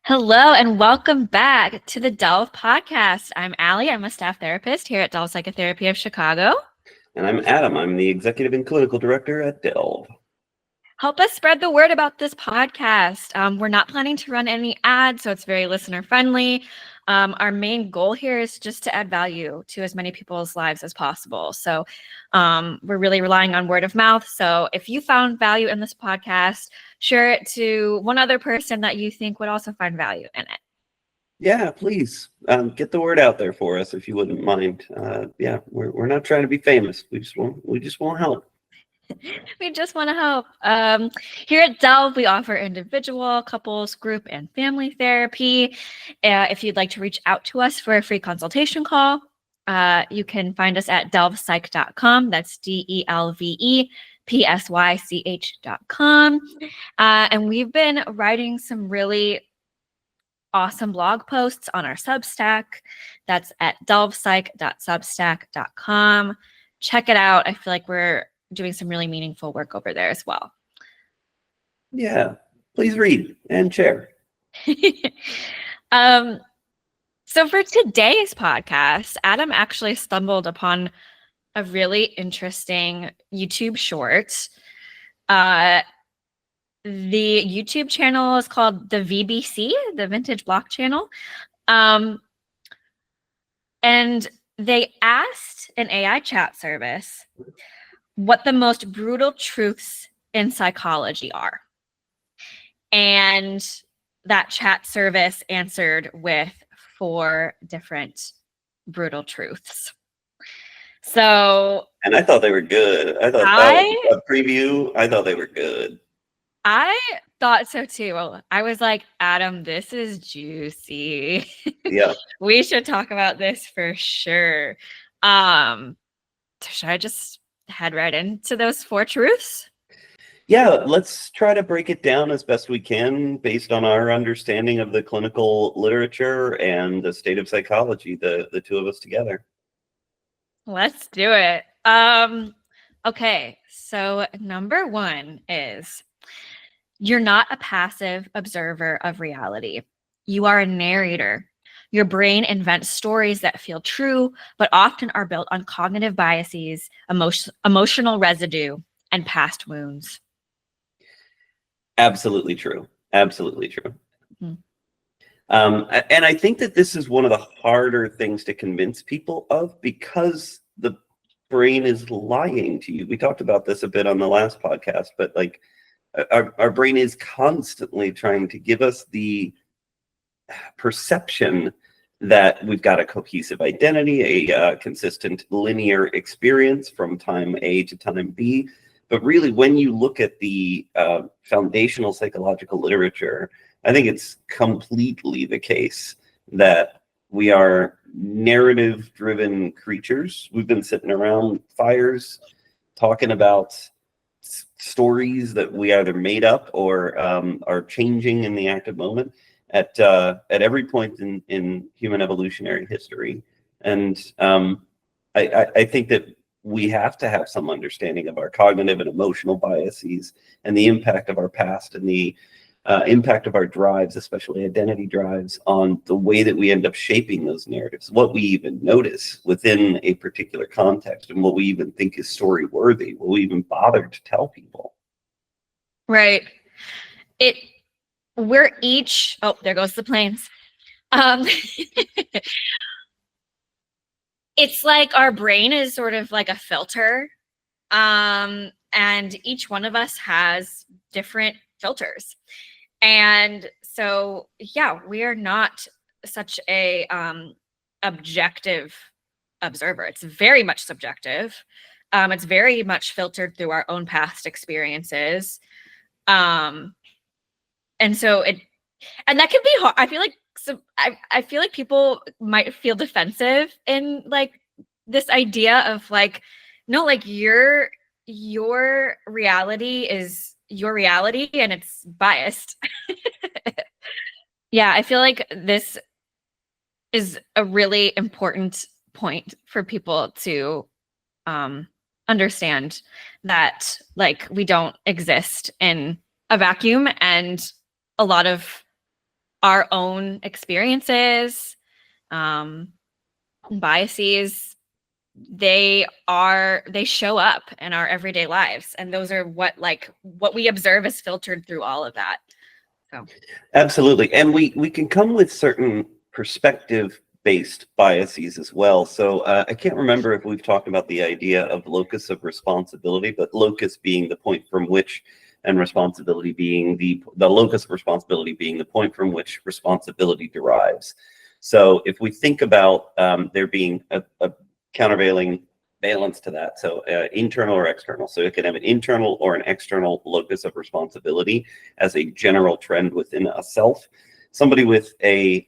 Hello and welcome back to the Delve podcast. I'm Allie. I'm a staff therapist here at Delve Psychotherapy of Chicago. And I'm Adam. I'm the executive and clinical director at Delve. Help us spread the word about this podcast. We're not planning to run any ads, so it's very listener friendly. Our main goal here is just to add value to as many people's lives as possible. So we're really relying on word of mouth. So if you found value in this podcast, share it to one other person that you think would also find value in it. Yeah, please get the word out there for us if you wouldn't mind. We're not trying to be famous. We just want help. We just want to help. Here at Delve, we offer individual, couples, group, and family therapy. If you'd like to reach out to us for a free consultation call, you can find us at delvepsych.com. That's DELVEPSYCH.com. And we've been writing some really awesome blog posts on our Substack. That's at delvepsych.substack.com. Check it out. I feel like we're doing some really meaningful work over there as well. Yeah, please read and share. So for today's podcast, Adam actually stumbled upon a really interesting YouTube short. The YouTube channel is called the VBC, the Vintage Block Channel. And they asked an AI chat service what the most brutal truths in psychology are. And that chat service answered with 4 different brutal truths. So, and I thought they were good. I thought that was a preview. I thought they were good. I thought so too. I was like, Adam, this is juicy. Yeah. We should talk about this for sure. Should I just head right into those 4 truths? Yeah, let's try to break it down as best we can based on our understanding of the clinical literature and the state of psychology, the two of us together. Let's do it. Okay, so number 1 is you're not a passive observer of reality. You are a narrator. Your brain invents stories that feel true, but often are built on cognitive biases, emotional residue, and past wounds. Absolutely true. Absolutely true. Mm-hmm. And I think that this is one of the harder things to convince people of because the brain is lying to you. We talked about this a bit on the last podcast, but like our brain is constantly trying to give us the perception that we've got a cohesive identity, a consistent linear experience from time A to time B. But really, when you look at the foundational psychological literature, I think it's completely the case that we are narrative-driven creatures. We've been sitting around fires talking about stories that we either made up or are changing in the active moment at every point in human evolutionary history. And I think that we have to have some understanding of our cognitive and emotional biases and the impact of our past and the impact of our drives, especially identity drives, on the way that we end up shaping those narratives, what we even notice within a particular context, and what we even think is story worthy, what we even bother to tell people. Right. We're each, oh, there goes the planes. It's like our brain is sort of like a filter. And each one of us has different filters. And so, yeah, we are not such a objective observer. It's very much subjective. It's very much filtered through our own past experiences. And so and that can be hard. I feel like I feel like people might feel defensive in like this idea of like, no, like your reality is your reality and it's biased. Yeah, I feel like this is a really important point for people to understand, that like we don't exist in a vacuum, and a lot of our own experiences, biases, they show up in our everyday lives, and those are what we observe is filtered through all of that. So Absolutely. And we can come with certain perspective based biases as well. So I can't remember if we've talked about the idea of locus of responsibility, but locus being the point from which, and responsibility being the locus of responsibility being the point from which responsibility derives. So if we think about there being a countervailing valence to that, so internal or external, so it can have an internal or an external locus of responsibility as a general trend within a self. Somebody with a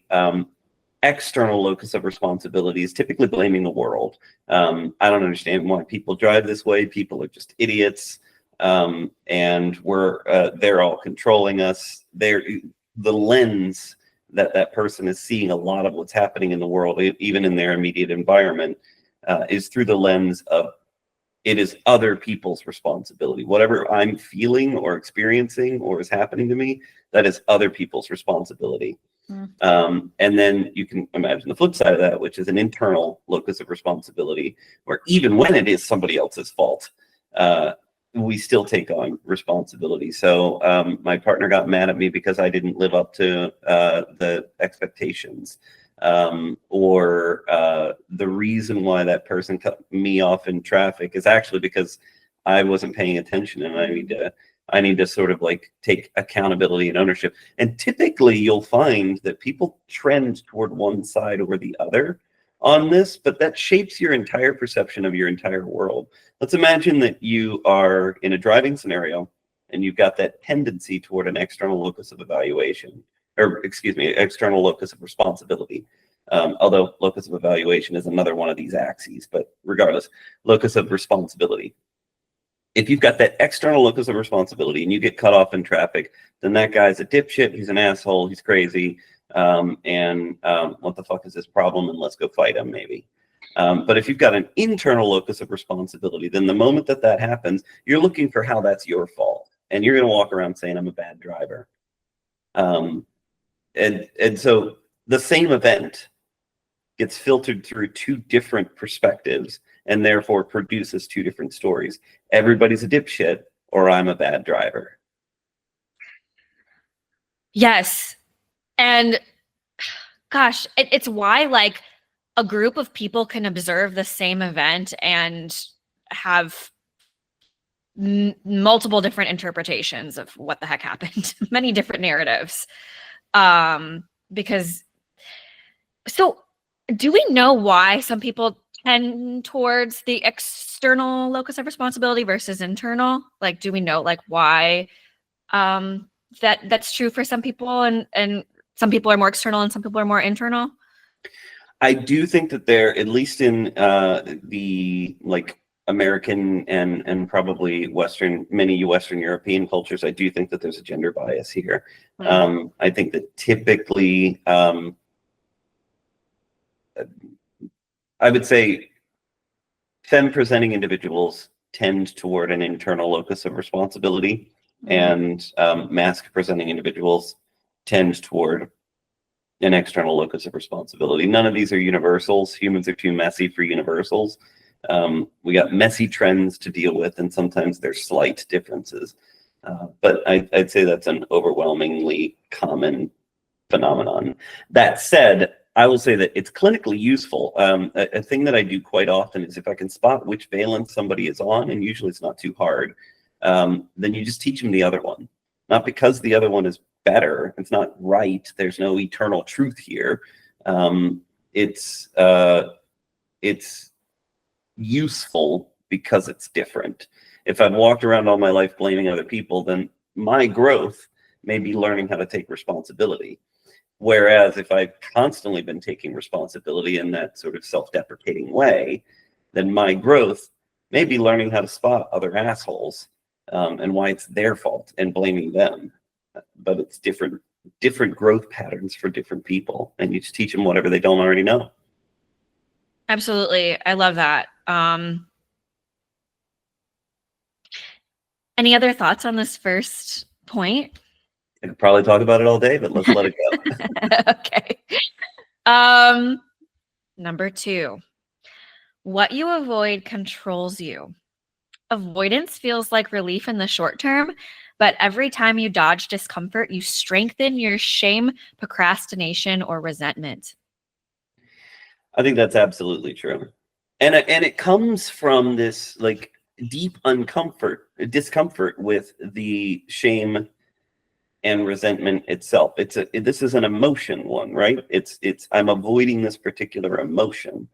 external locus of responsibility is typically blaming the world. I don't understand why people drive this way. People are just idiots, and they're all controlling us. The lens that person is seeing a lot of what's happening in the world, even in their immediate environment, is through the lens of it is other people's responsibility. Whatever I'm feeling or experiencing or is happening to me, that is other people's responsibility. And then you can imagine the flip side of that, which is an internal locus of responsibility, where even when it is somebody else's fault, we still take on responsibility. So my partner got mad at me because I didn't live up to the expectations. Or the reason why that person cut me off in traffic is actually because I wasn't paying attention, and I need to sort of like take accountability and ownership. And typically you'll find that people trend toward one side or the other on this, but that shapes your entire perception of your entire world. Let's imagine that you are in a driving scenario and you've got that tendency toward an external locus of evaluation, or excuse me, external locus of responsibility. Although locus of evaluation is another one of these axes, but regardless, locus of responsibility. If you've got that external locus of responsibility and you get cut off in traffic, then that guy's a dipshit, he's an asshole, he's crazy, and what the fuck is this problem, and let's go fight him maybe. But if you've got an internal locus of responsibility, then the moment that happens, you're looking for how that's your fault, and you're going to walk around saying I'm a bad driver. And so the same event gets filtered through two different perspectives and therefore produces two different stories. Everybody's a dipshit, or I'm a bad driver. yes. And gosh, it's why like a group of people can observe the same event and have multiple different interpretations of what the heck happened, many different narratives. Because so do we know why some people tend towards the external locus of responsibility versus internal? Like, do we know like why that's true for some people, and some people are more external and some people are more internal? I do think that there, at least in the like American and probably many Western European cultures, I do think that there's a gender bias here. I think that typically, I would say femme presenting individuals tend toward an internal locus of responsibility, and masc presenting individuals tend toward an external locus of responsibility. None of these are universals. Humans are too messy for universals. We got messy trends to deal with, and sometimes there's slight differences. But I'd say that's an overwhelmingly common phenomenon. That said, I will say that it's clinically useful. A thing that I do quite often is if I can spot which valence somebody is on, and usually it's not too hard, then you just teach them the other one. Not because the other one is better. It's not right. There's no eternal truth here. It's useful because it's different. If I've walked around all my life blaming other people, then my growth may be learning how to take responsibility. Whereas if I've constantly been taking responsibility in that sort of self-deprecating way, then my growth may be learning how to spot other assholes and why it's their fault and blaming them. But it's different growth patterns for different people, and you just teach them whatever they don't already know. Absolutely. I love that. Any other thoughts on this first point? I could probably talk about it all day, but let's let it go. Okay. Number 2, what you avoid controls you. Avoidance feels like relief in the short term, but every time you dodge discomfort, you strengthen your shame, procrastination, or resentment. I think that's absolutely true. And it comes from this like deep discomfort with the shame and resentment itself. This is an emotion one, right? It's I'm avoiding this particular emotion.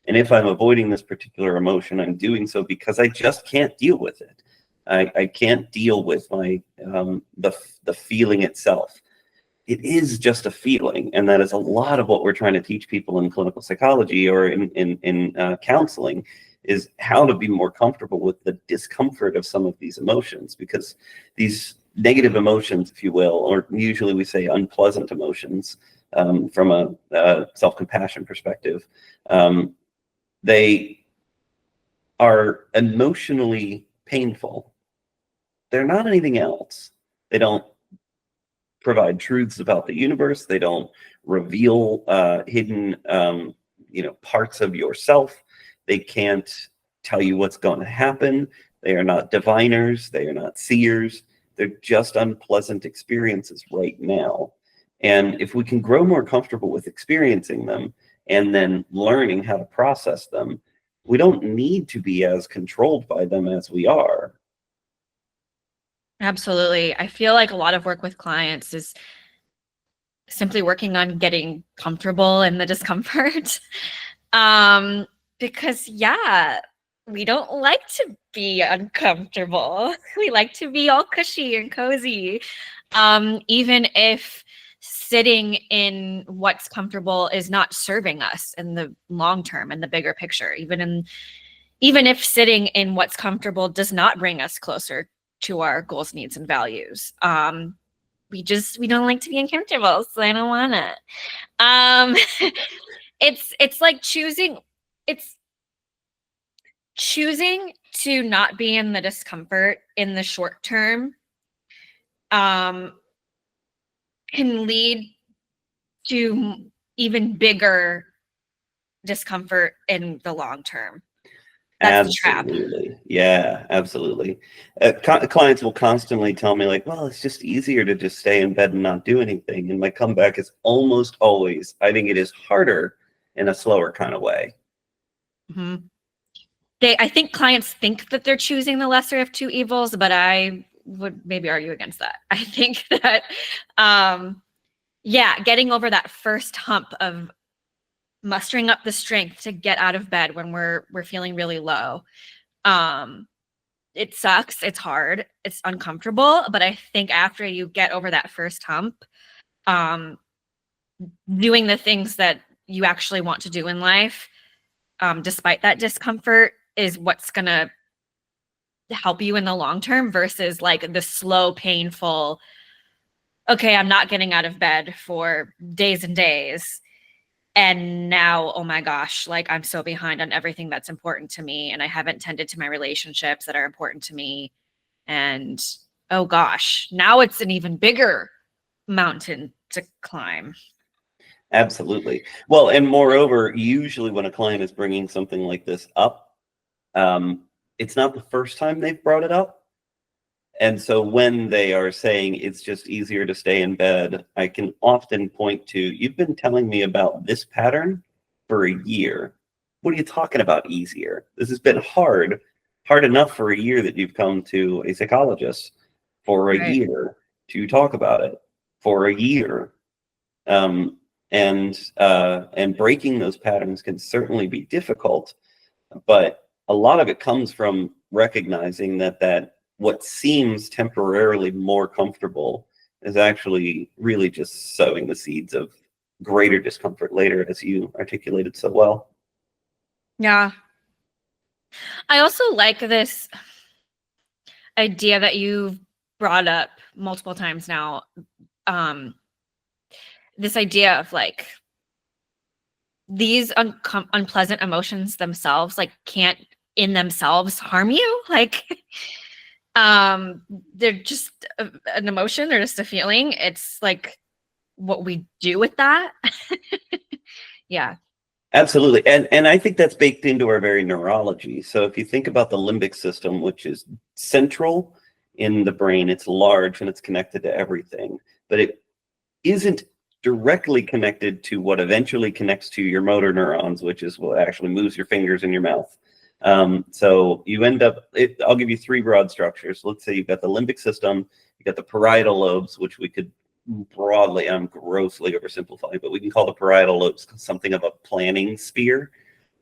And if I'm avoiding this particular emotion, I'm doing so because I just can't deal with it. I can't deal with my the feeling itself. It is just a feeling, and that is a lot of what we're trying to teach people in clinical psychology or in counseling, is how to be more comfortable with the discomfort of some of these emotions, because these negative emotions, if you will, or usually we say unpleasant emotions, from a self-compassion perspective, they are emotionally painful. They're not anything else. They don't provide truths about the universe. They don't reveal hidden, parts of yourself. They can't tell you what's going to happen. They are not diviners. They are not seers. They're just unpleasant experiences right now. And if we can grow more comfortable with experiencing them and then learning how to process them, we don't need to be as controlled by them as we are. Absolutely. I feel like a lot of work with clients is simply working on getting comfortable in the discomfort. Because yeah, we don't like to be uncomfortable. We like to be all cushy and cozy. Even if sitting in what's comfortable is not serving us in the long term and the bigger picture, even if sitting in what's comfortable does not bring us closer to our goals, needs, and values. We don't like to be uncomfortable, so I don't want it. Um, it's like it's choosing to not be in the discomfort in the short term, can lead to even bigger discomfort in the long term. That's the trap. Absolutely. Yeah, absolutely. Clients will constantly tell me, like, well, it's just easier to just stay in bed and not do anything. And my comeback is almost always, I think it is harder in a slower kind of way. Mm-hmm. I think clients think that they're choosing the lesser of two evils, but I would maybe argue against that. I think that, getting over that first hump of mustering up the strength to get out of bed when we're feeling really low. It sucks. It's hard. It's uncomfortable. But I think after you get over that first hump, doing the things that you actually want to do in life, despite that discomfort, is what's going to help you in the long term versus like the slow, painful, okay, I'm not getting out of bed for days and days. And now, oh my gosh, like I'm so behind on everything that's important to me. And I haven't tended to my relationships that are important to me. And oh gosh, now it's an even bigger mountain to climb. Absolutely. Well, and moreover, usually when a client is bringing something like this up, it's not the first time they've brought it up. And so when they are saying it's just easier to stay in bed, I can often point to, you've been telling me about this pattern for a year. What are you talking about easier? This has been hard enough for a year that you've come to a psychologist for a Right. year to talk about it for a year. And breaking those patterns can certainly be difficult, but a lot of it comes from recognizing that what seems temporarily more comfortable is actually really just sowing the seeds of greater discomfort later, as you articulated so well. Yeah. I also like this idea that you've brought up multiple times now. This idea of like these unpleasant emotions themselves, like can't in themselves harm you. Like They're just an emotion. They're just a feeling. It's like what we do with that. Yeah. Absolutely. And I think that's baked into our very neurology. So if you think about the limbic system, which is central in the brain, it's large and it's connected to everything, but it isn't directly connected to what eventually connects to your motor neurons, which is what actually moves your fingers in your mouth. So you end up, I'll give you three broad structures. Let's say you've got the limbic system, you've got the parietal lobes, which we could broadly, I'm grossly oversimplifying, but we can call the parietal lobes something of a planning sphere.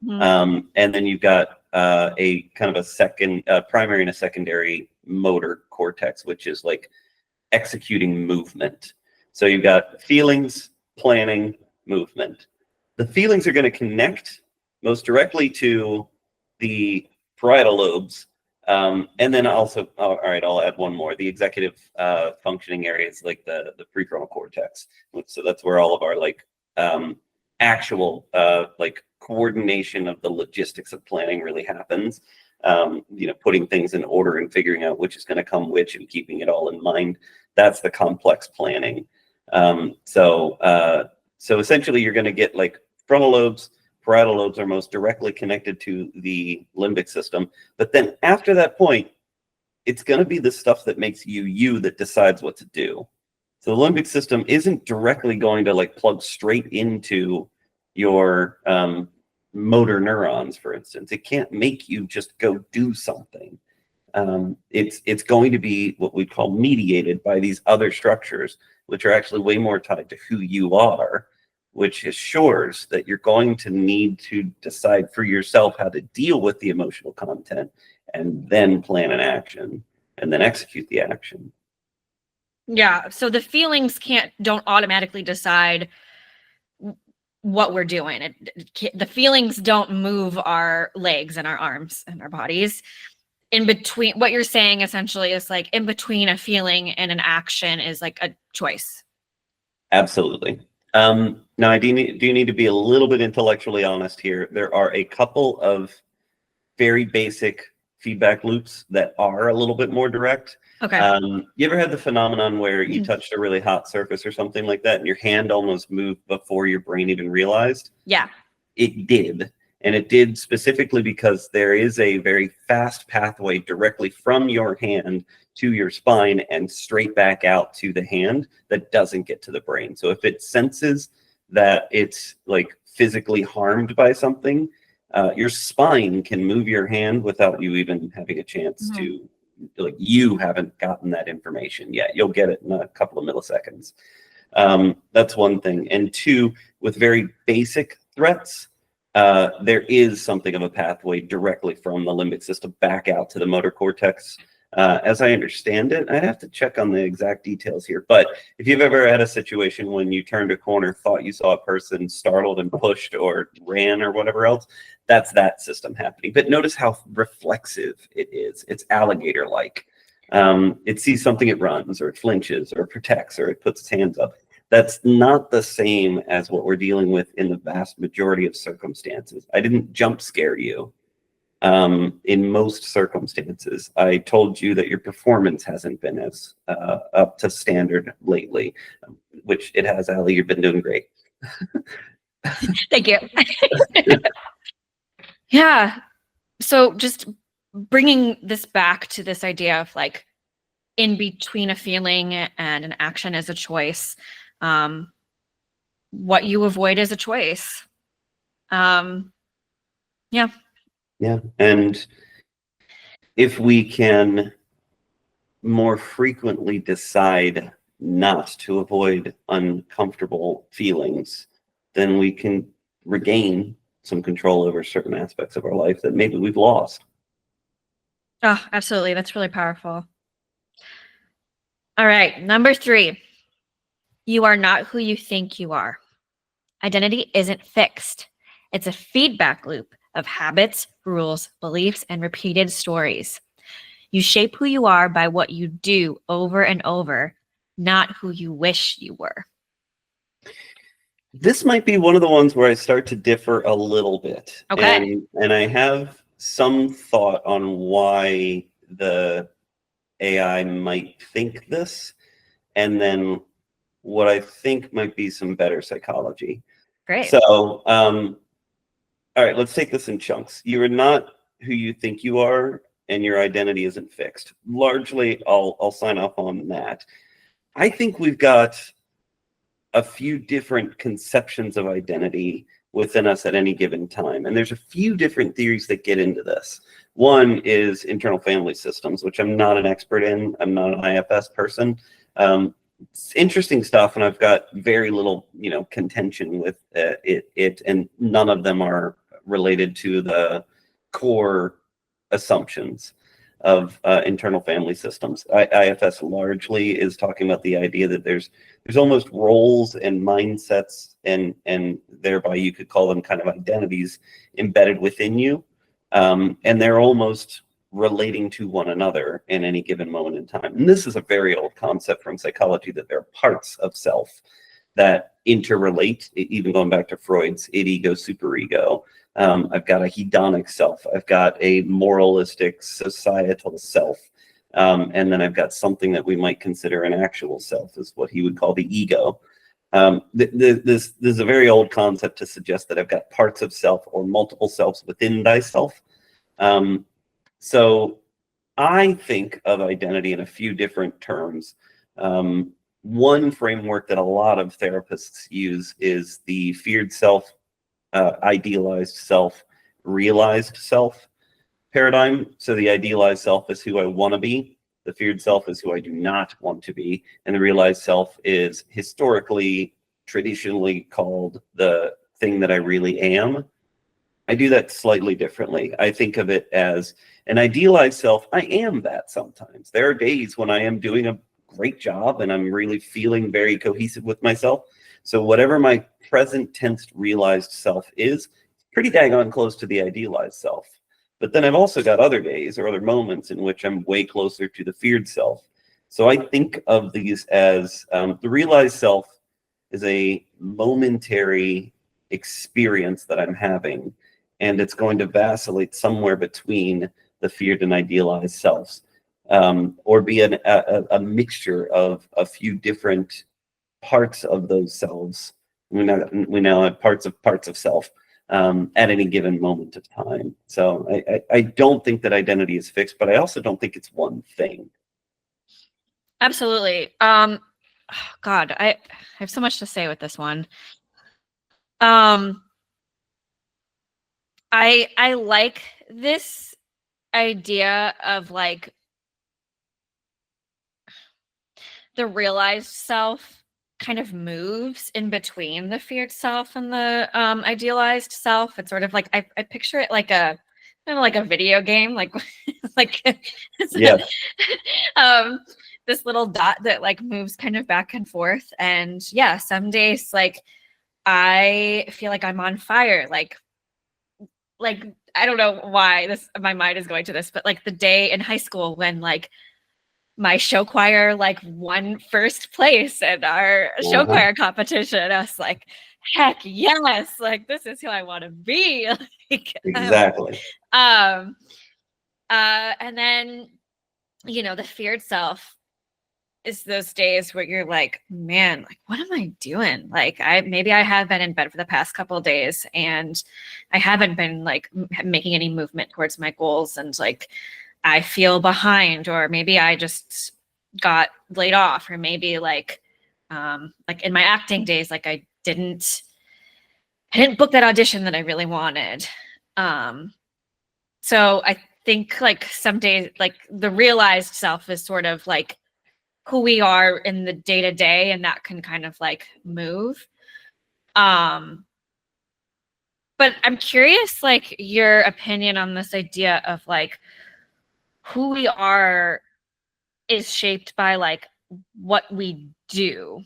Mhm. And then you've got a kind of a second, primary and a secondary motor cortex, which is like executing movement. So you've got feelings, planning, movement. The feelings are going to connect most directly to the parietal lobes. And then also, all right, I'll add one more. The executive functioning areas like the prefrontal cortex. So that's where all of our like actual like coordination of the logistics of planning really happens. Putting things in order and figuring out which is going to come which and keeping it all in mind. That's the complex planning. So essentially you're going to get like frontal lobes, parietal lobes are most directly connected to the limbic system. But then after that point, it's going to be the stuff that makes you that decides what to do. So the limbic system isn't directly going to like plug straight into your motor neurons, for instance. It can't make you just go do something. It's going to be what we call mediated by these other structures, which are actually way more tied to who you are, which assures that you're going to need to decide for yourself how to deal with the emotional content and then plan an action and then execute the action. Yeah. So the feelings don't automatically decide what we're doing. The feelings don't move our legs and our arms and our bodies. In between, what you're saying essentially is like in between a feeling and an action is like a choice. Absolutely. Now, I do need to be a little bit intellectually honest here. There are a couple of very basic feedback loops that are a little bit more direct. Okay. You ever had the phenomenon where you touched a really hot surface or something like that and your hand almost moved before your brain even realized? Yeah. It did. And it did specifically because there is a very fast pathway directly from your hand to your spine and straight back out to the hand that doesn't get to the brain. So if it senses that it's like physically harmed by something, your spine can move your hand without you even having a chance to, like, you haven't gotten that information yet. You'll get it in a couple of milliseconds. That's one thing. And two, with very basic threats, there is something of a pathway directly from the limbic system back out to the motor cortex. As I understand it, I'd have to check on the exact details here. But if you've ever had a situation when you turned a corner, thought you saw a person, startled and pushed or ran or whatever else, that's that system happening. But notice how reflexive it is. It's alligator-like. It sees something, it runs, or it flinches, or it protects, or it puts its hands up. That's not the same as what we're dealing with in the vast majority of circumstances. I didn't jump scare you. In most circumstances, I told you that your performance hasn't been as up to standard lately, which it has, Allie. You've been doing great. Thank you. Yeah. So just bringing this back to this idea of like in between a feeling and an action is a choice. What you avoid is a choice. Yeah. Yeah. And if we can more frequently decide not to avoid uncomfortable feelings, then we can regain some control over certain aspects of our life that maybe we've lost. Oh, absolutely. That's really powerful. All right. Number 3, you are not who you think you are. Identity isn't fixed. It's a feedback loop of habits, rules, beliefs, and repeated stories. You shape who you are by what you do over and over, not who you wish you were. This might be one of the ones where I start to differ a little bit. Okay. And I have some thought on why the AI might think this, and then what I think might be some better psychology. Great. So, all right, let's take this in chunks. You are not who you think you are, and your identity isn't fixed. Largely, I'll sign off on that. I think we've got a few different conceptions of identity within us at any given time. And there's a few different theories that get into this. One is internal family systems, which I'm not an expert in. I'm not an IFS person. It's interesting stuff, and I've got very little, contention with it, and none of them are related to the core assumptions of internal family systems. IFS largely is talking about the idea that there's almost roles and mindsets, and thereby you could call them kind of identities embedded within you, and they're almost relating to one another in any given moment in time. And this is a very old concept from psychology, that there are parts of self that interrelate, even going back to Freud's id, ego, superego. I've got a hedonic self. I've got a moralistic societal self. And then I've got something that we might consider an actual self, is what he would call the ego. This is a very old concept to suggest that I've got parts of self or multiple selves within thyself. So I think of identity in a few different terms. One framework that a lot of therapists use is the feared self, idealized self, realized self paradigm. So the idealized self is who I want to be. The feared self is who I do not want to be. And the realized self is historically, traditionally called the thing that I really am. I do that slightly differently. I think of it as an idealized self. I am that sometimes. There are days when I am doing a great job and I'm really feeling very cohesive with myself. So whatever my present tense realized self is, pretty daggone close to the idealized self. But then I've also got other days or other moments in which I'm way closer to the feared self. So I think of these as the realized self is a momentary experience that I'm having, and it's going to vacillate somewhere between the feared and idealized selves, or be a mixture of a few different parts of those selves. We now have parts of self at any given moment of time. So I don't think that identity is fixed, but I also don't think it's one thing. Absolutely. God, I have so much to say with this one. I like this idea of like the realized self kind of moves in between the feared self and the idealized self. It's sort of like I picture it like a kind of like a video game, like like Yeah. this little dot that like moves kind of back and forth. And yeah, some days like I feel like I'm on fire, like I don't know why my mind is going to this, but like the day in high school when like my show choir like won first place in our show choir competition, I was like, heck yes, like this is who I want to be. Like, Exactly. and then the feared self is those days where you're like, man, like what am I doing? Like maybe I have been in bed for the past couple of days and I haven't been like making any movement towards my goals, and like I feel behind, or maybe I just got laid off, or maybe like in my acting days, like I didn't book that audition that I really wanted. So I think like some days, like the realized self is sort of like who we are in the day to day, and that can kind of like move. But I'm curious, like your opinion on this idea of like who we are is shaped by like what we do.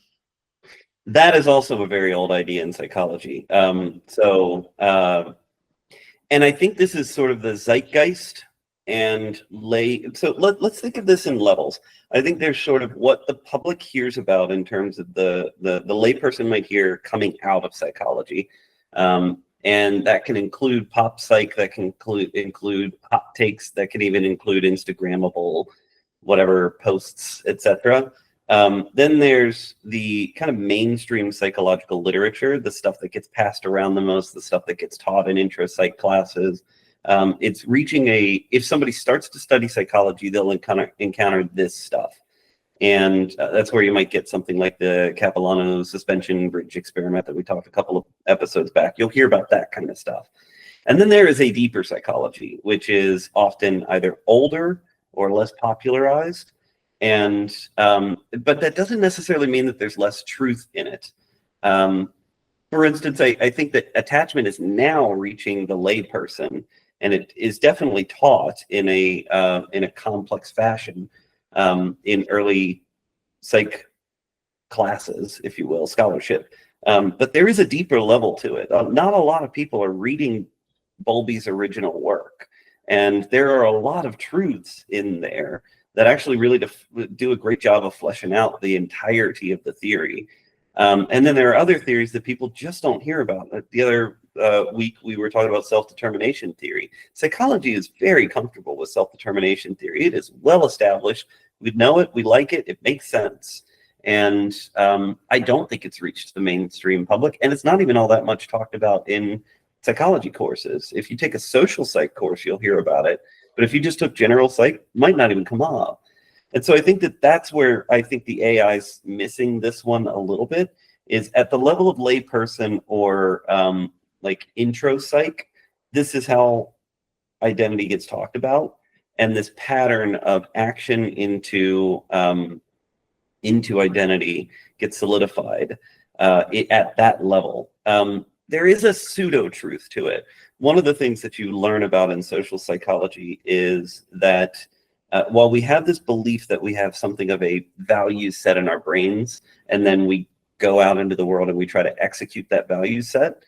That is also a very old idea in psychology. And I think this is sort of the zeitgeist and so let's think of this in levels. I think there's sort of what the public hears about in terms of the layperson might hear coming out of psychology. And that can include pop psych, that can include hot takes, that can even include Instagrammable whatever posts, etc. Then there's the kind of mainstream psychological literature, the stuff that gets passed around the most, the stuff that gets taught in intro psych classes. It's reaching if somebody starts to study psychology, they'll encounter this stuff. And that's where you might get something like the Capilano suspension bridge experiment that we talked a couple of episodes back. You'll hear about that kind of stuff. And then there is a deeper psychology, which is often either older or less popularized. And but that doesn't necessarily mean that there's less truth in it. For instance, I think that attachment is now reaching the layperson, and it is definitely taught in a complex fashion in early psych classes, if you will, scholarship. But there is a deeper level to it. Not a lot of people are reading Bowlby's original work, and there are a lot of truths in there that actually really do a great job of fleshing out the entirety of the theory. And then there are other theories that people just don't hear about. The other week we were talking about self-determination theory. Psychology is very comfortable with self-determination theory. It is well established. We know it, we like it, it makes sense. And I don't think it's reached the mainstream public, and it's not even all that much talked about in psychology courses. If you take a social psych course, you'll hear about it. But if you just took general psych, it might not even come up. And so I think that that's where I think the AI's missing this one a little bit, is at the level of layperson or like intro psych. This is how identity gets talked about, and this pattern of action into identity gets solidified at that level. There is a pseudo truth to it. One of the things that you learn about in social psychology is that while we have this belief that we have something of a value set in our brains, and then we go out into the world and we try to execute that value set,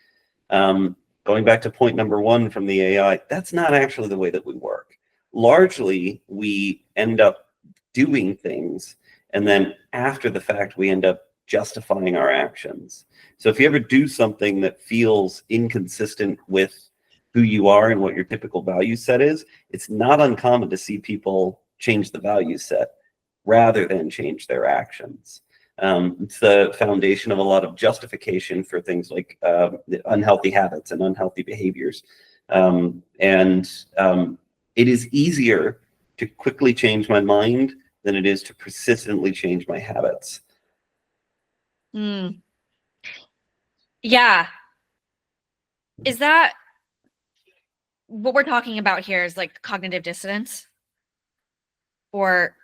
going back to point number one from the AI, that's not actually the way that we work. Largely, we end up doing things, and then after the fact, we end up justifying our actions. So if you ever do something that feels inconsistent with who you are and what your typical value set is, it's not uncommon to see people change the value set rather than change their actions. It's the foundation of a lot of justification for things like unhealthy habits and unhealthy behaviors. It is easier to quickly change my mind than it is to persistently change my habits. Yeah. Is that what we're talking about here, is like cognitive dissonance? Or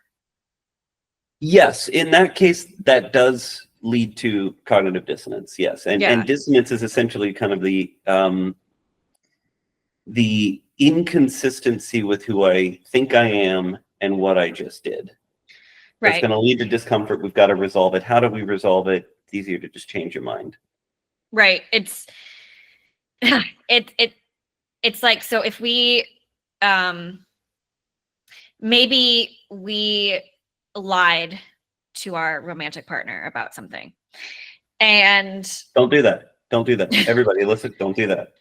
yes, in that case, that does lead to cognitive dissonance. Yes, and dissonance is essentially kind of the inconsistency with who I think I am and what I just did. Right. That's going to lead to discomfort. We've got to resolve it. How do we resolve it? It's easier to just change your mind. Right. It's like, so if we maybe we lied to our romantic partner about something, and don't do that. Don't do that. Everybody listen, don't do that.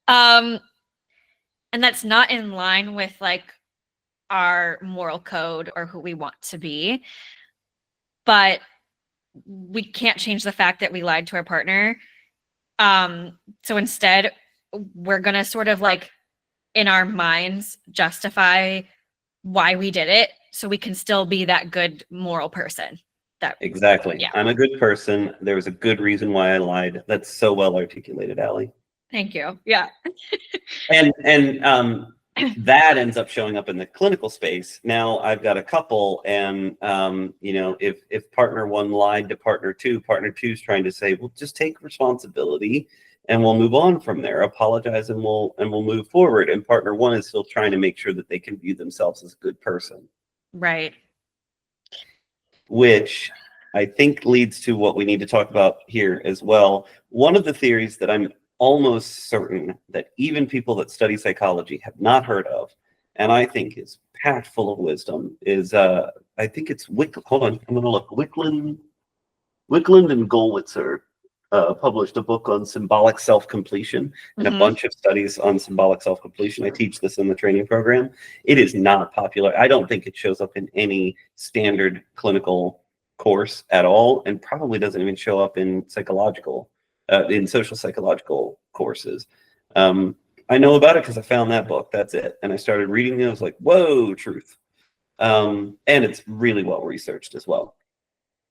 And that's not in line with like our moral code or who we want to be, but we can't change the fact that we lied to our partner. So instead, we're gonna sort of like in our minds justify why we did it, so we can still be that good moral person. Exactly. Yeah. I'm a good person. There was a good reason why I lied. That's so well articulated, Allie. Thank you. Yeah. and that ends up showing up in the clinical space. Now I've got a couple, and if partner one lied to partner two is trying to say, well, just take responsibility and we'll move on from there. Apologize and we'll move forward. And partner one is still trying to make sure that they can view themselves as a good person. Right. Which I think leads to what we need to talk about here as well. One of the theories that I'm almost certain that even people that study psychology have not heard of, and I think is packed full of wisdom, is I think it's hold on, I'm going to look. Wickland and Gollwitzer published a book on symbolic self-completion and a bunch of studies on symbolic self-completion. I teach this in the training program. It is not popular. I don't think it shows up in any standard clinical course at all, and probably doesn't even show up in social psychological courses. I know about it because I found that book. That's it. And I started reading it. I was like, whoa, truth. And it's really well researched as well.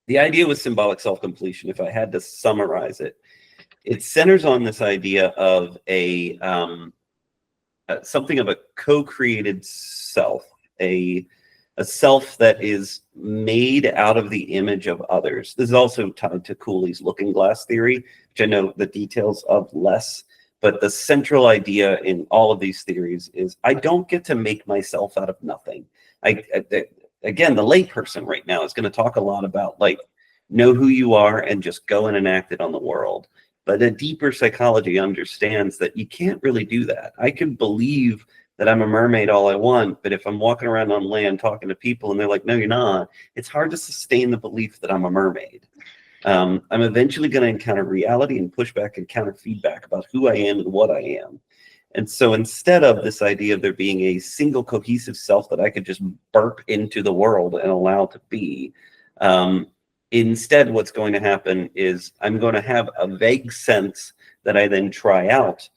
The idea with symbolic self-completion, if I had to summarize it, it centers on this idea of something of a co-created self, a self that is made out of the image of others. This is also tied to Cooley's looking glass theory, which I know the details of less, but the central idea in all of these theories is I don't get to make myself out of nothing. Again, the layperson right now is going to talk a lot about like, know who you are and just go and enact it on the world. But a deeper psychology understands that you can't really do that. I can believe that I'm a mermaid all I want, but if I'm walking around on land talking to people and they're like, no, you're not, it's hard to sustain the belief that I'm a mermaid. I'm eventually going to encounter reality and pushback and counter feedback about who I am and what I am. And so instead of this idea of there being a single cohesive self that I could just burp into the world and allow to be, instead what's going to happen is I'm going to have a vague sense that I then try out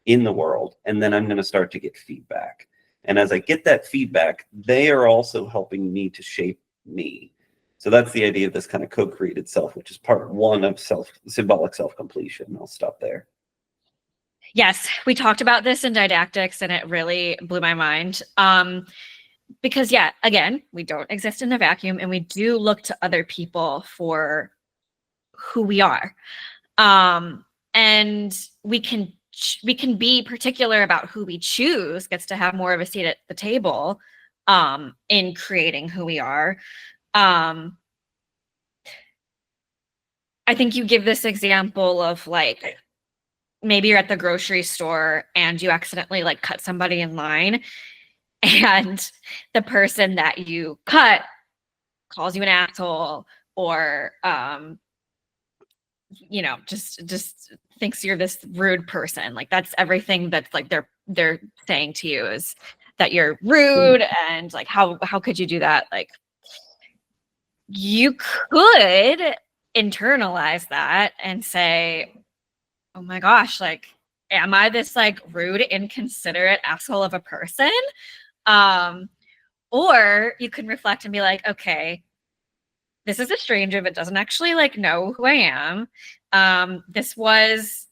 in the world, and then I'm going to start to get feedback. And as I get that feedback, they are also helping me to shape me. So that's the idea of this kind of co-created self, which is part one of symbolic self-completion. I'll stop there. Yes, we talked about this in didactics, and it really blew my mind. Because, yeah, again, we don't exist in a vacuum, and we do look to other people for who we are. And we can be particular about who we choose, gets to have more of a seat at the table in creating who we are. I think you give this example of like, maybe you're at the grocery store and you accidentally like cut somebody in line, and the person that you cut calls you an asshole, or just thinks you're this rude person. Like that's everything that's like they're saying to you is that you're rude, and like how could you do that? Like you could internalize that and say, oh my gosh, like, am I this like rude, inconsiderate asshole of a person? Or you can reflect and be like, okay, this is a stranger that doesn't actually like know who I am. This was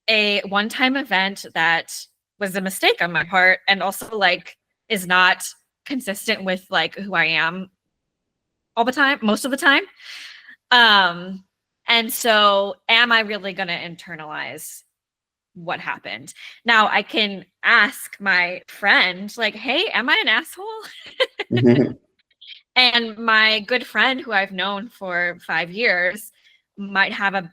a one-time event that was a mistake on my part, and also like is not consistent with like who I am all the time, most of the time. And so am I really going to internalize what happened? Now I can ask my friend, like, hey, am I an asshole? And my good friend who I've known for 5 years might have a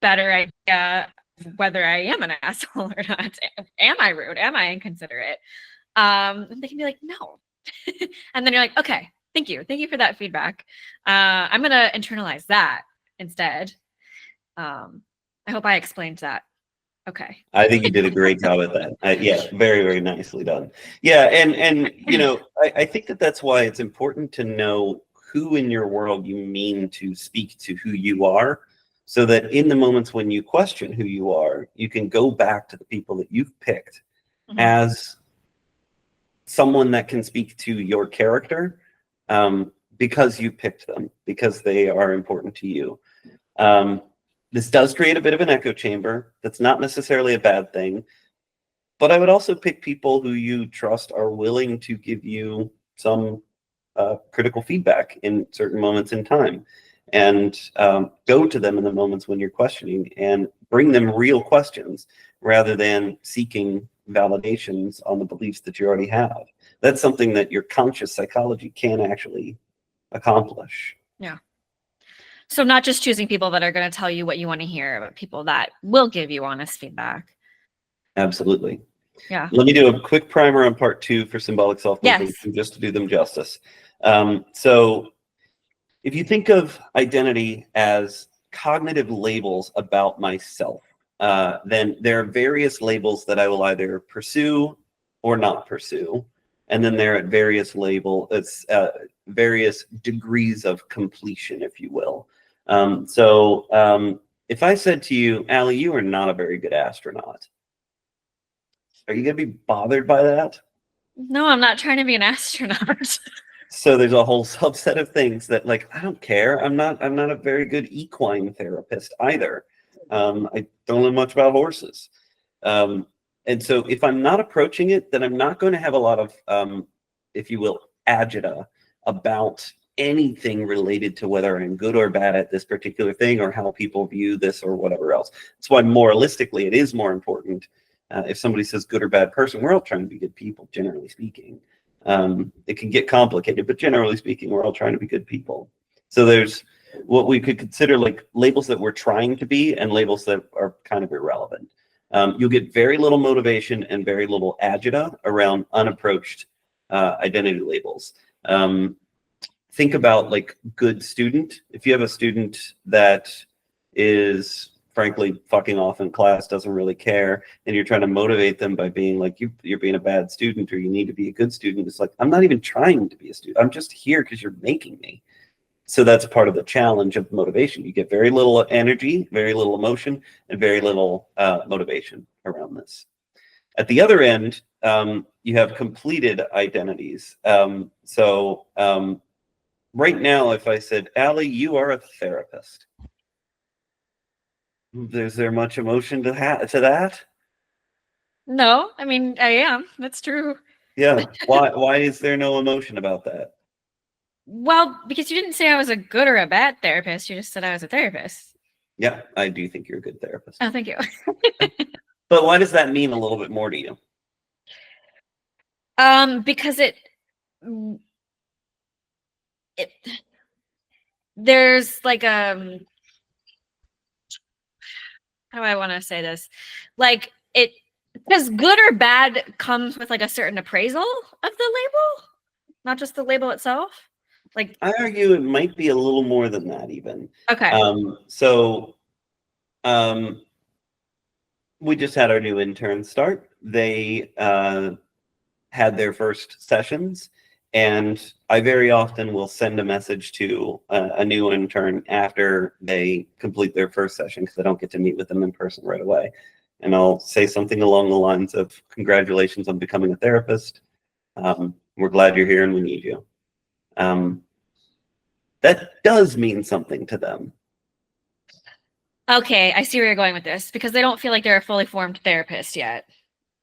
better idea of whether I am an asshole or not. Am I rude? Am I inconsiderate? And they can be like, no. And then you're like, okay, thank you. Thank you for that feedback. I'm going to internalize that instead. I hope I explained that. Okay. I think you did a great job at that. Yeah, very, very nicely done. Yeah, and you know, I think that's why it's important to know who in your world you mean to speak to who you are, so that in the moments when you question who you are, you can go back to the people that you've picked as someone that can speak to your character, because you picked them, because they are important to you. This does create a bit of an echo chamber. That's not necessarily a bad thing. But I would also pick people who you trust are willing to give you some critical feedback in certain moments in time. And go to them in the moments when you're questioning and bring them real questions rather than seeking validations on the beliefs that you already have. That's something that your conscious psychology can actually accomplish. Yeah. So not just choosing people that are going to tell you what you want to hear, but people that will give you honest feedback. Absolutely. Yeah. Let me do a quick primer on part 2 for symbolic self-completion, just to do them justice. So if you think of identity as cognitive labels about myself, then there are various labels that I will either pursue or not pursue. And then there are various various degrees of completion, if you will. If I said to you, Allie, you are not a very good astronaut, are you going to be bothered by that? No, I'm not trying to be an astronaut. So there's a whole subset of things that, like, I don't care. I'm not a very good equine therapist either. I don't know much about horses. And so if I'm not approaching it, then I'm not going to have a lot of, if you will, agita about anything related to whether I'm good or bad at this particular thing or how people view this or whatever else. That's why moralistically, it is more important. If somebody says good or bad person, we're all trying to be good people, generally speaking. It can get complicated, but generally speaking, we're all trying to be good people. So there's what we could consider like labels that we're trying to be and labels that are kind of irrelevant. You'll get very little motivation and very little agita around unapproached identity labels. Think about like good student. If you have a student that is frankly fucking off in class, doesn't really care, and you're trying to motivate them by being like, you're being a bad student or you need to be a good student, it's like, I'm not even trying to be a student. I'm just here because you're making me. So that's part of the challenge of motivation. You get very little energy, very little emotion, and very little motivation around this. At the other end, you have completed identities. Right now, if I said, Allie, you are a therapist, is there much emotion to that? No, I mean, I am. That's true. Yeah. Why is there no emotion about that? Well, because you didn't say I was a good or a bad therapist. You just said I was a therapist. Yeah, I do think you're a good therapist. Oh, thank you. But why does that mean a little bit more to you? Because there's like how do I want to say this? Like it, because good or bad comes with like a certain appraisal of the label, not just the label itself. Like I argue it might be a little more than that even. Okay. We just had our new intern start. They had their first sessions, and I very often will send a message to a new intern after they complete their first session because I don't get to meet with them in person right away. And I'll say something along the lines of, congratulations on becoming a therapist. We're glad you're here and we need you. That does mean something to them. Okay, I see where you're going with this, because they don't feel like they're a fully formed therapist yet.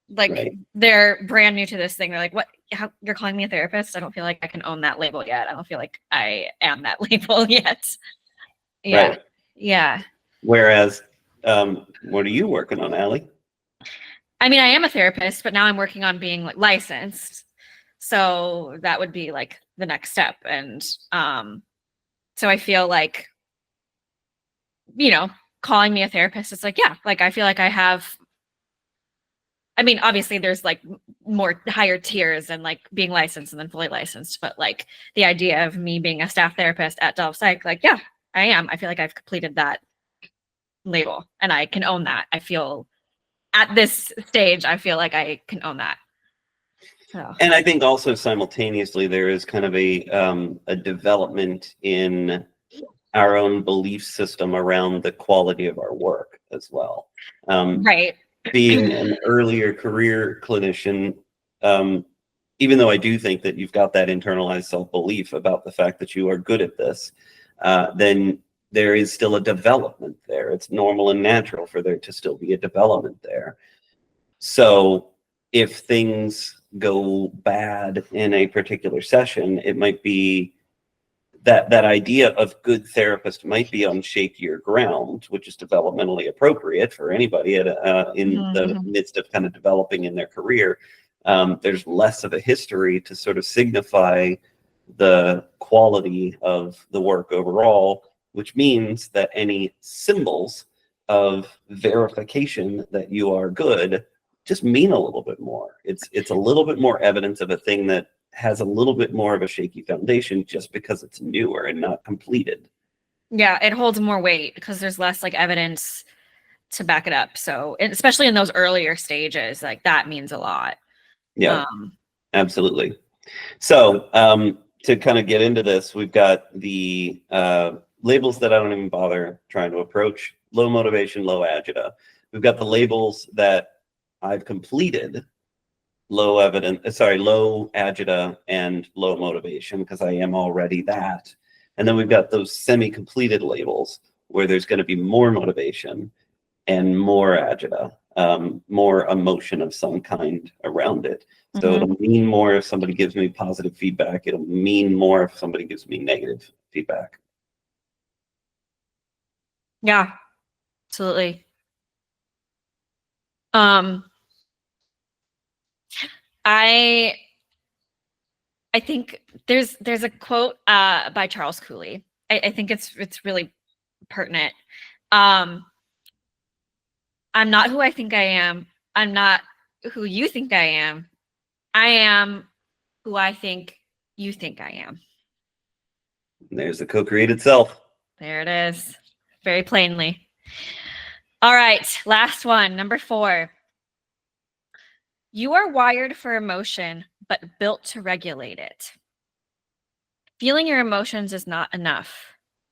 Like Right. They're brand new to this thing. They're like, what? How, you're calling me a therapist? I don't feel like I can own that label yet. I don't feel like I am that label yet. Yeah. Right. Yeah. Whereas, what are you working on, Allie? I mean, I am a therapist, but now I'm working on being like licensed. So that would be like the next step. And so I feel like, you know, calling me a therapist, it's like, yeah, like I feel like I have, I mean, obviously there's like more higher tiers and like being licensed and then fully licensed, but like the idea of me being a staff therapist at Psych, like, yeah, I am. I feel like I've completed that label and I can own that. I feel at this stage, I feel like I can own that. So. And I think also simultaneously there is kind of a development in our own belief system around the quality of our work as well. Right. Being an earlier career clinician, even though I do think that you've got that internalized self-belief about the fact that you are good at this, then there is still a development there. It's normal and natural for there to still be a development there. So if things go bad in a particular session, it might be that idea of good therapist might be on shakier ground, which is developmentally appropriate for anybody in the midst of kind of developing in their career. There's less of a history to sort of signify the quality of the work overall, which means that any symbols of verification that you are good just mean a little bit more. It's a little bit more evidence of a thing that has a little bit more of a shaky foundation just because it's newer and not completed. Yeah, it holds more weight because there's less like evidence to back it up. So, especially in those earlier stages, like that means a lot. Yeah, absolutely. So to kind of get into this, we've got the labels that I don't even bother trying to approach: low motivation, low agita. We've got the labels that I've completed: low agita and low motivation, because I am already that. And then we've got those semi-completed labels where there's going to be more motivation and more agita, more emotion of some kind around it. So it'll mean more if somebody gives me positive feedback. It'll mean more if somebody gives me negative feedback. Yeah, absolutely. I think there's a quote by Charles Cooley. I think it's really pertinent. I'm not who I think I am. I'm not who you think I am. I am who I think you think I am. And there's the co-created self. There it is. Very plainly. All right, last one, number 4. You are wired for emotion, but built to regulate it. Feeling your emotions is not enough.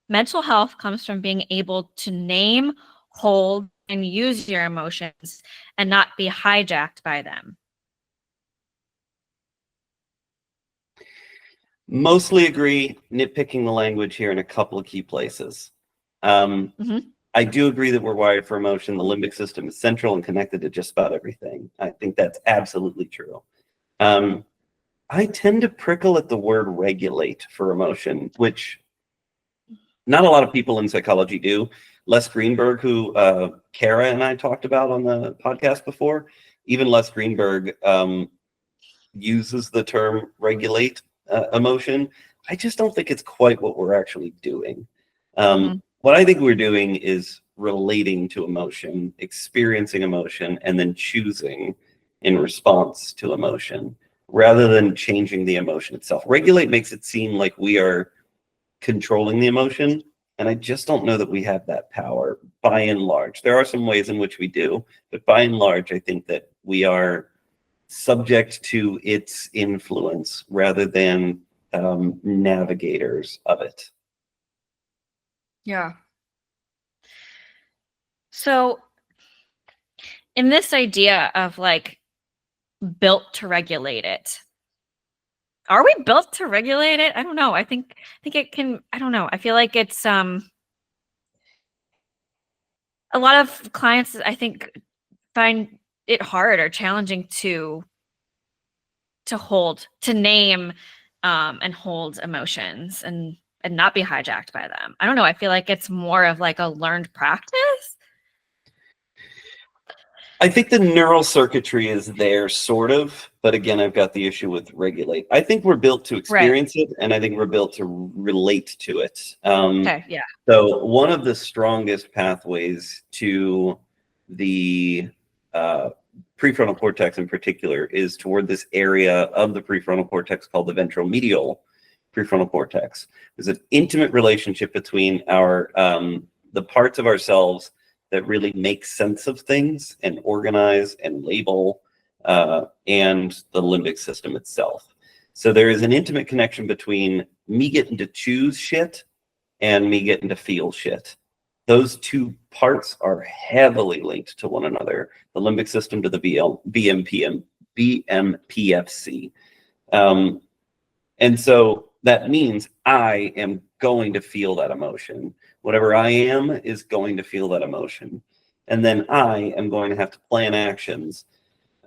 Mental health comes from being able to name, hold, and use your emotions and not be hijacked by them. Mostly agree, nitpicking the language here in a couple of key places. I do agree that we're wired for emotion. The limbic system is central and connected to just about everything. I think that's absolutely true. I tend to prickle at the word regulate for emotion, which not a lot of people in psychology do. Les Greenberg, who Kara and I talked about on the podcast before, even Les Greenberg uses the term regulate emotion. I just don't think it's quite what we're actually doing. What I think we're doing is relating to emotion, experiencing emotion, and then choosing in response to emotion, rather than changing the emotion itself. Regulate makes it seem like we are controlling the emotion, and I just don't know that we have that power by and large. There are some ways in which we do, but by and large, I think that we are subject to its influence rather than navigators of it. Yeah. So in this idea of like built to regulate it, are we built to regulate it? I don't know. I think it can, I don't know. I feel like it's a lot of clients I think find it hard or challenging to hold, to name and hold emotions and not be hijacked by them. I don't know. I feel like it's more of like a learned practice. I think the neural circuitry is there, sort of, but again, I've got the issue with regulate. I think we're built to experience it, and I think we're built to relate to it. Okay, yeah. So one of the strongest pathways to the prefrontal cortex in particular is toward this area of the prefrontal cortex called the ventromedial prefrontal cortex. There's an intimate relationship between our the parts of ourselves that really make sense of things and organize and label, and the limbic system itself. So there is an intimate connection between me getting to choose shit and me getting to feel shit. Those two parts are heavily linked to one another. The limbic system to the BMPFC. And so that means I am going to feel that emotion. Whatever I am is going to feel that emotion. And then I am going to have to plan actions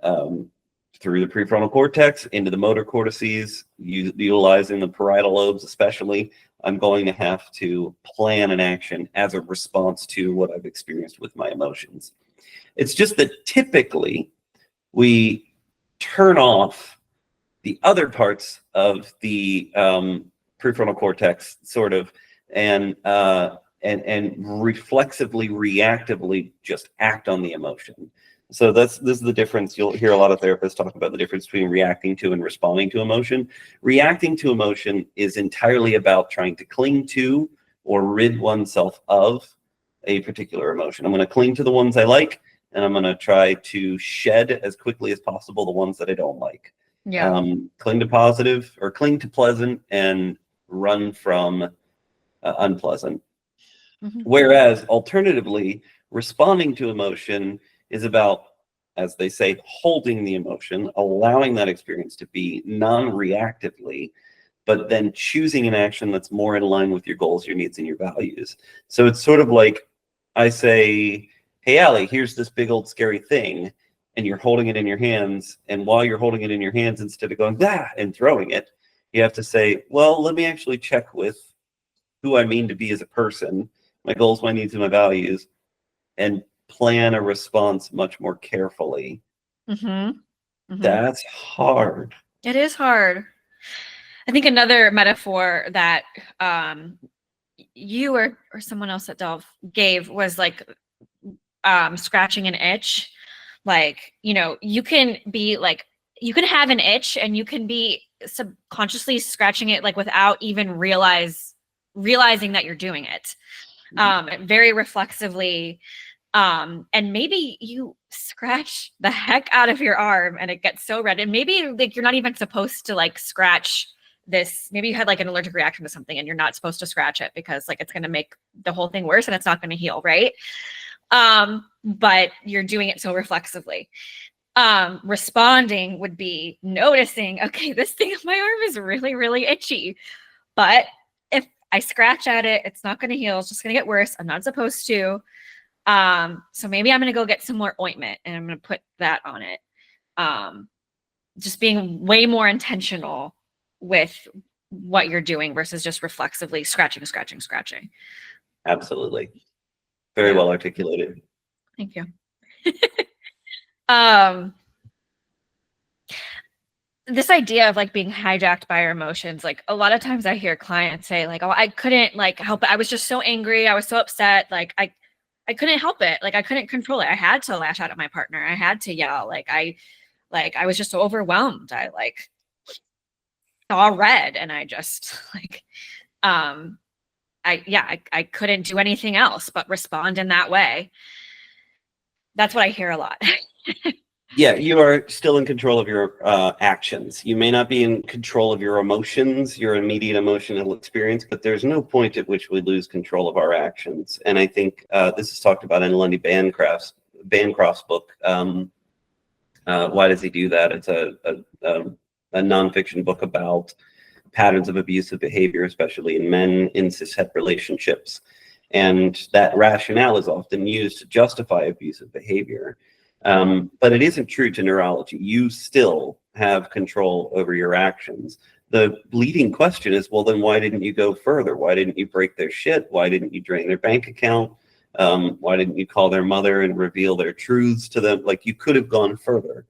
through the prefrontal cortex into the motor cortices, utilizing the parietal lobes especially. I'm going to have to plan an action as a response to what I've experienced with my emotions. It's just that typically we turn off the other parts of the prefrontal cortex, sort of, and reflexively, reactively just act on the emotion. So this is the difference. You'll hear a lot of therapists talk about the difference between reacting to and responding to emotion. Reacting to emotion is entirely about trying to cling to or rid oneself of a particular emotion. I'm going to cling to the ones I like, and I'm going to try to shed as quickly as possible the ones that I don't like. Yeah. Cling to positive, or cling to pleasant, and run from unpleasant. Mhm. Whereas alternatively, responding to emotion is about, as they say, holding the emotion, allowing that experience to be non-reactively, but then choosing an action that's more in line with your goals, your needs, and your values. So it's sort of like I say, hey, Allie, here's this big old scary thing, and you're holding it in your hands. And while you're holding it in your hands, instead of going, and throwing it, you have to say, well, let me actually check with who I mean to be as a person, my goals, my needs, and my values, and plan a response much more carefully. That's hard. It is hard. I think another metaphor that you or someone else at Delve gave was like scratching an itch. Like, you know, you can be like, you can have an itch and you can be subconsciously scratching it like without even realizing that you're doing it. Very reflexively. And maybe you scratch the heck out of your arm and it gets so red. And maybe like you're not even supposed to like scratch this. Maybe you had like an allergic reaction to something and you're not supposed to scratch it because like it's going to make the whole thing worse and it's not going to heal, right? But you're doing it so reflexively. Responding would be noticing, okay, this thing on my arm is really, really itchy. But if I scratch at it, it's not going to heal. It's just going to get worse. I'm not supposed to. So maybe I'm going to go get some more ointment and I'm going to put that on it. Just being way more intentional with what you're doing versus just reflexively scratching. Absolutely. Very well articulated. Thank you. This idea of like being hijacked by our emotions, like a lot of times I hear clients say like, oh, I couldn't like help it. I was just so angry. I was so upset. Like I couldn't help it. Like I couldn't control it. I had to lash out at my partner. I had to yell. I was just so overwhelmed. I like saw red and I just like, I couldn't do anything else but respond in that way. That's what I hear a lot. Yeah, you are still in control of your actions. You may not be in control of your emotions, your immediate emotional experience, but there's no point at which we lose control of our actions. And I think this is talked about in Lundy Bancroft's book. Why Does He Do That? It's a nonfiction book about patterns of abusive behavior, especially in men in cis-het relationships. And that rationale is often used to justify abusive behavior. But it isn't true to neurology. You still have control over your actions. The leading question is, well, then why didn't you go further? Why didn't you break their shit? Why didn't you drain their bank account? Why didn't you call their mother and reveal their truths to them? Like, you could have gone further.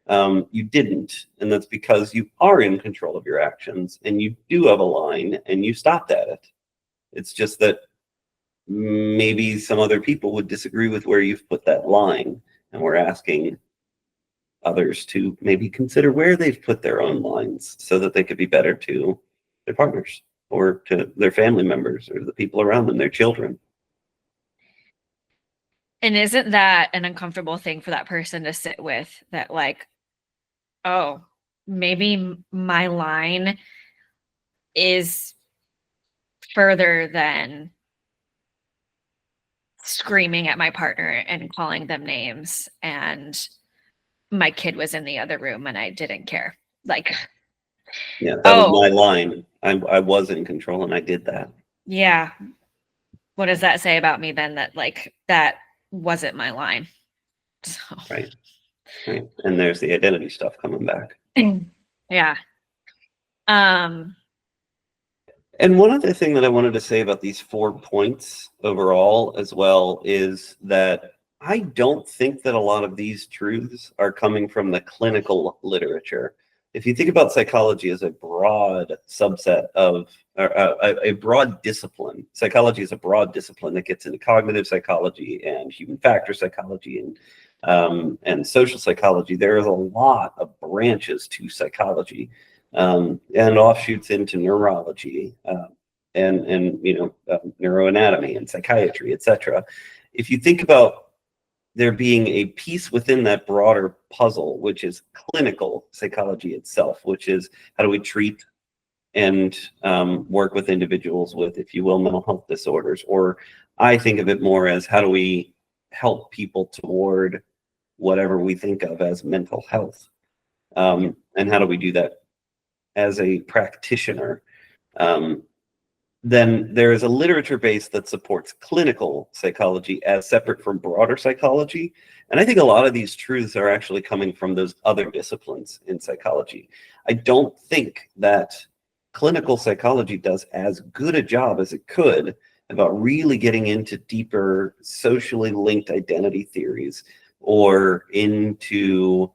You didn't. And that's because you are in control of your actions and you do have a line and you stopped at it. It's just that maybe some other people would disagree with where you've put that line. And we're asking others to maybe consider where they've put their own lines so that they could be better to their partners or to their family members or the people around them, their children. And isn't that an uncomfortable thing for that person to sit with, that like, oh, maybe my line is further than screaming at my partner and calling them names, and my kid was in the other room and I didn't care. Like, yeah, that was my line. I was in control and I did that. Yeah. What does that say about me then? That like that wasn't my line. So. Right. And there's the identity stuff coming back. Yeah. And one other thing that I wanted to say about these 4 points overall as well is that I don't think that a lot of these truths are coming from the clinical literature. If you think about psychology as a broad subset of, a broad discipline, psychology is a broad discipline that gets into cognitive psychology and human factor psychology and social psychology. There is a lot of branches to psychology. And offshoots into neurology. and neuroanatomy and psychiatry, etc. If you think about there being a piece within that broader puzzle, which is clinical psychology itself, which is how do we treat and work with individuals with, if you will, mental health disorders, or I think of it more as how do we help people toward whatever we think of as mental health, and how do we do that as a practitioner. Then there is a literature base that supports clinical psychology as separate from broader psychology. And I think a lot of these truths are actually coming from those other disciplines in psychology. I don't think that clinical psychology does as good a job as it could about really getting into deeper socially linked identity theories or into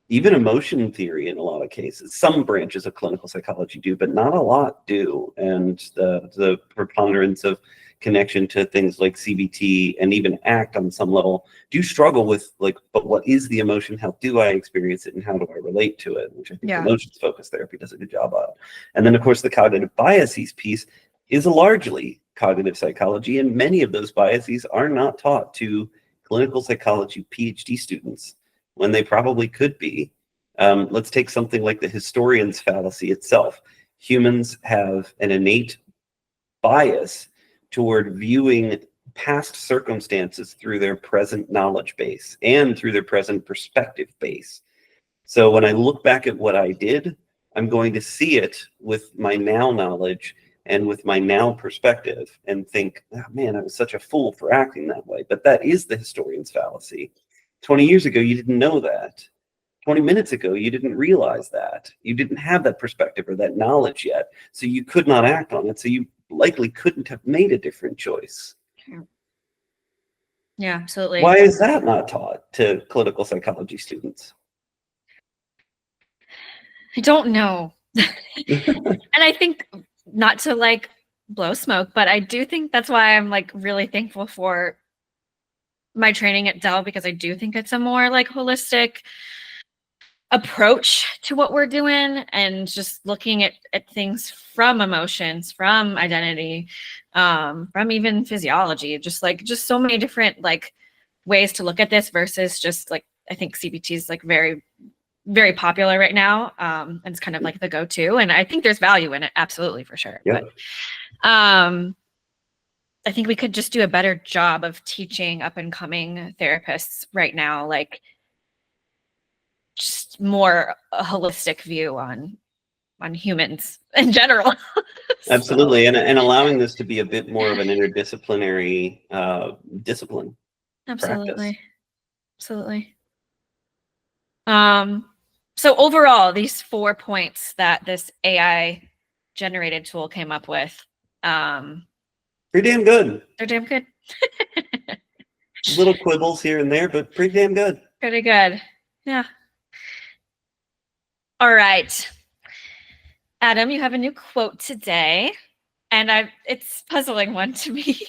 even emotion theory in a lot of cases. Some branches of clinical psychology do, but not a lot do. And the preponderance of connection to things like CBT and even ACT on some level do struggle with, like, but what is the emotion? How do I experience it? And how do I relate to it? Which I think emotions focused therapy does a good job of. And then, of course, the cognitive biases piece is largely cognitive psychology. And many of those biases are not taught to clinical psychology PhD students when they probably could be. Let's take something like the historian's fallacy itself. Humans have an innate bias toward viewing past circumstances through their present knowledge base and through their present perspective base. So when I look back at what I did, I'm going to see it with my now knowledge and with my now perspective and think, oh, man, I was such a fool for acting that way. But that is the historian's fallacy. 20 years ago, you didn't know that. 20 minutes ago, you didn't realize that. You didn't have that perspective or that knowledge yet. So you could not act on it. So you likely couldn't have made a different choice. Yeah, absolutely. Why is that not taught to clinical psychology students? I don't know. And I think, not to like blow smoke, but I do think that's why I'm like really thankful for my training at Dell, because I do think it's a more like holistic approach to what we're doing and just looking at things from emotions, from identity, from even physiology, just so many different like ways to look at this versus just like, I think CBT is like very, very popular right now. And it's kind of like the go-to, and I think there's value in it. Absolutely, for sure. Yeah. But I think we could just do a better job of teaching up and coming therapists right now, like just more a holistic view on humans in general. Absolutely. And allowing this to be a bit more of an interdisciplinary discipline. Absolutely. Practice. Absolutely. So overall, these 4 points that this AI generated tool came up with, pretty damn good. they're damn good. Little quibbles here and there, but pretty damn good. Pretty good. Yeah. All right. Adam, you have a new quote today, and it's a puzzling one to me.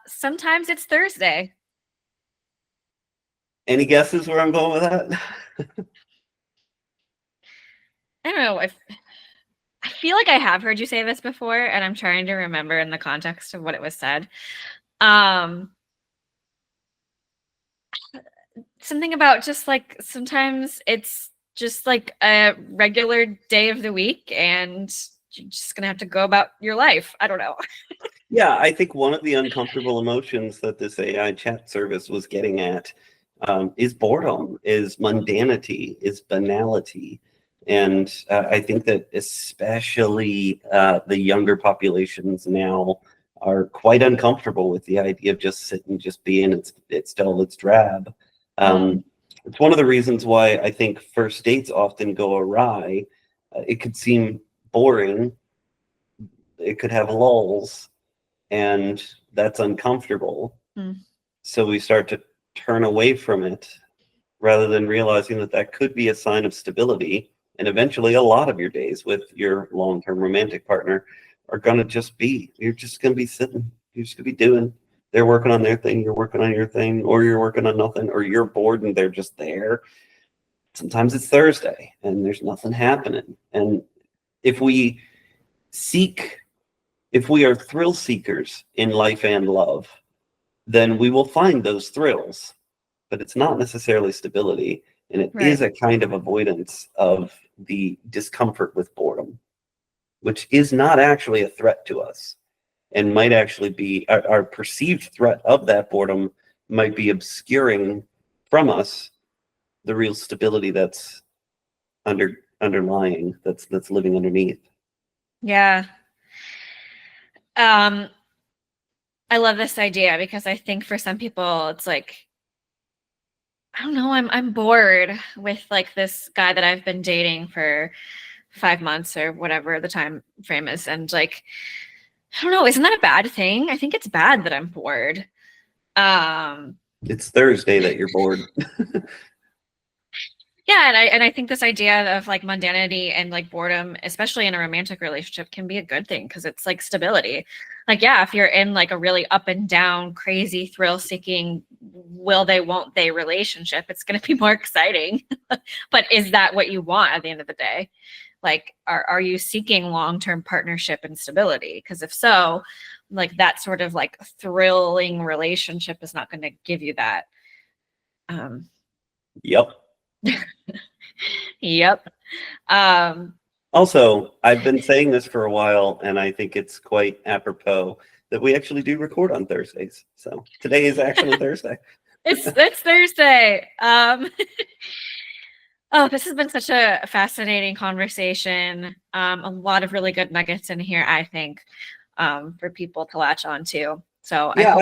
Sometimes it's Thursday. Any guesses where I'm going with that? I don't know. I feel like I have heard you say this before, and I'm trying to remember in the context of what it was said. Something about just like sometimes it's just like a regular day of the week, and you're just gonna have to go about your life. I don't know. Yeah, I think one of the uncomfortable emotions that this AI chat service was getting at is boredom, is mundanity, is banality. And I think that especially the younger populations now are quite uncomfortable with the idea of just sitting, just being, it's dull, it's drab. It's one of the reasons why I think first dates often go awry. It could seem boring. It could have lulls, and that's uncomfortable. So we start to turn away from it rather than realizing that that could be a sign of stability. And eventually a lot of your days with your long-term romantic partner are going to just be, you're just going to be sitting, you're just going to be doing, they're working on their thing, you're working on your thing, or you're working on nothing, or you're bored and they're just there. Sometimes it's Thursday and there's nothing happening. And if we if we are thrill seekers in life and love, then we will find those thrills, but it's not necessarily stability. And it is a kind of avoidance of the discomfort with boredom, which is not actually a threat to us, and might actually be our perceived threat of that boredom might be obscuring from us the real stability that's underlying, that's living underneath. Yeah. I love this idea because I think for some people it's like, I don't know, I'm bored with like this guy that I've been dating for 5 months or whatever the time frame is. And like, I don't know, isn't that a bad thing? I think it's bad that I'm bored. It's Thursday that you're bored. Yeah, and I think this idea of like mundanity and like boredom, especially in a romantic relationship, can be a good thing because it's like stability. Like, yeah, if you're in like a really up and down, crazy, thrill-seeking, will they, won't they relationship, it's going to be more exciting. But is that what you want at the end of the day? Like, are you seeking long-term partnership and stability? Because if so, like that sort of like thrilling relationship is not going to give you that. Yep. Yep. Also, I've been saying this for a while, and I think it's quite apropos that we actually do record on Thursdays. So today is actually Thursday. It's Thursday. Oh, this has been such a fascinating conversation. A lot of really good nuggets in here, I think, for people to latch on to. So Yeah,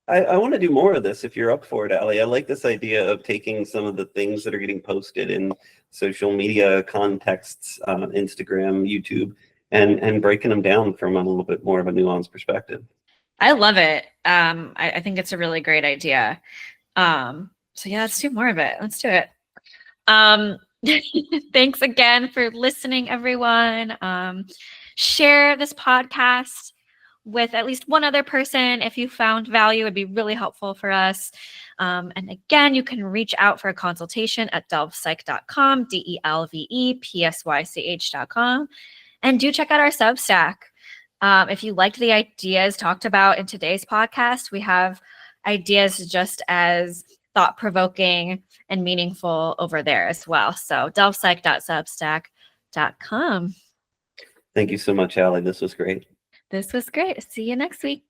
I want to do more of this if you're up for it, Allie. I like this idea of taking some of the things that are getting posted in social media contexts, Instagram, YouTube, and breaking them down from a little bit more of a nuanced perspective. I love it. I think it's a really great idea. So yeah, let's do more of it. Let's do it. Thanks again for listening, everyone. Share this podcast with at least one other person if you found value. It'd be really helpful for us. And again, you can reach out for a consultation at delvepsych.com, DELVEPSYCH.com. And do check out our Substack. If you liked the ideas talked about in today's podcast, we have ideas just as thought-provoking and meaningful over there as well. So delvepsych.substack.com. Thank you so much, Allie. This was great. This was great. See you next week.